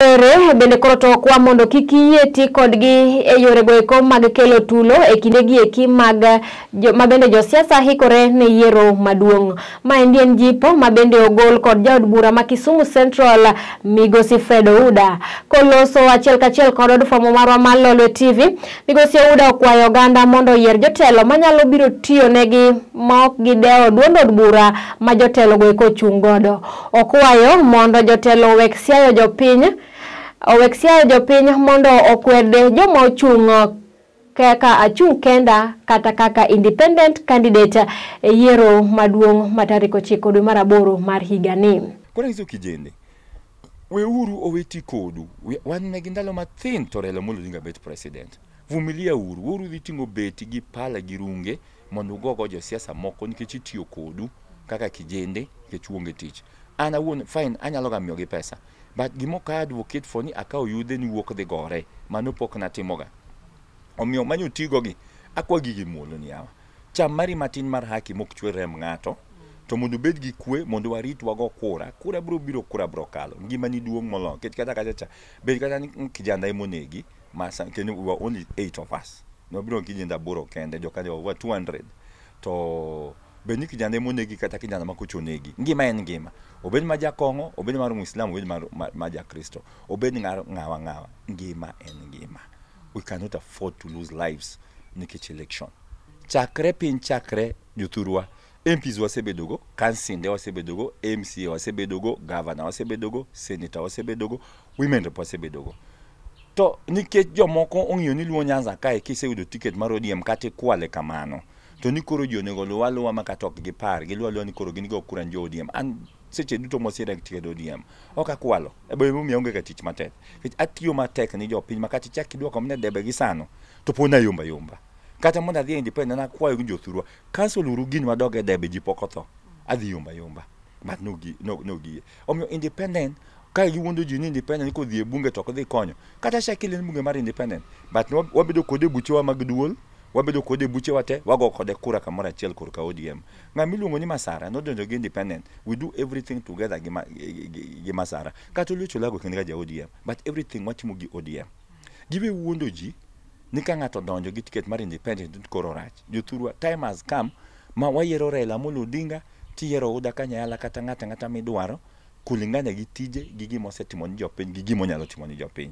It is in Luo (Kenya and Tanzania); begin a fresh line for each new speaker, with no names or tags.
Bende koro to kwa mondo kiki yeti kodgi e yore goeko mag kelo tulo e kindegi eki mag mabende josiasa hikore ne yiero maduong'. Ma en jipo mabende ogol kod jaod bura ma Kisumu Central Migosi Fred Ouda koloso achiel kachiel kod od fwambo marwa mar Lolwe TV. Migosi Ouda okwayo oganda mondo yier jotelo manyalo biro tiyo negi ma ok gidewo duond od bura ma jotelo goeko chung' godo. Okwayo mondo jotelo wek siayo jopiny mondo okwede joma ochung' kaka achung' kenda kata kaka independent candidate e yiero maduong' ma tarik 9 dwe mar 8 mar higani.
Kora nyiso kijende weuru oweti kodu wan ne gindalo mathin to Raila Amolo Odinga bet president. Vumilia uru dhi tingo beti gi pala gi runge mondo gogo josiasa moko nikech itiyo kodu kaka kijende ke chuonge tich. Ana won fine anyalo gamio gi pesa. But gimo ka advocate for ni akaw yude ni wuok dhi gore mano pok natimoga. Omiyo manyo tigo gi akwa gigi muolo ni yawa. Cham mari matin mar haki mok chwe rem ng'ato to mondo bed gi kwe mondo warit wago kura bro kalo ngima ni duong' molo ket kata kacha bed kata ni kijanda imonegi masa kene we were only 8 of us no bro kijenda boro kende joka over 200 to beni kijanda imonegi kata kijanda makochonegi ngima en ngima obed ma jakongo obed mar muislamu obed ma jakristo obed ng'awa ngima en ngima. We cannot afford to lose lives nikech election. Chakre pin chakre jothurwa MPs wasebedogo, kansinde wasebedogo, MCA wasebedogo, governor wasebedogo, senator wasebedogo, women rep wasebedogo. To nikech jomoko ong'iyo ni Luo Nyanza kae kiseyudo ticket mar ODM kata kwale kamano. To ni koro jonego luwa makatok gi par gi luwa ni koro gin go kura njo ODM. An seche duto mosira ticket ODM. Oka kwalo. Ebe mumi onge ka tich matek. Atiyo matek ni jopiny makati chak idwoko mne debe gi sano. To pona yomba. Kata monda dhi independent na kwayo gi jothurwa cancel uru gin madoge debe ji pokotho adhi yomba but no gi omiyo independent ka giwuondo ji ni independent ko dhi e bunge to dhi konyo kata shakili ni bunge mar independent but wabedo kode buchewa mag duol wabedo kode buchewa te wago kode kura kamoro achiel kor ka ODM ng'ama iluongo ni Masara nodonjo gi independent we do everything together gi Masara kata Oluoch Olago kende ga ja ODM but everything watimo gi ODM gibe wuondo ji ni ka ng'ato donjo gi ticket mar independent koro rach. Jothurwa time has come ma wayiero Raila Amolo Odinga tiyiero Ouda kanyala kata ng'ata midwaro kulingana gi tije gi gimo setimo ni jopiny gi gimo nyalo timo ni jopiny.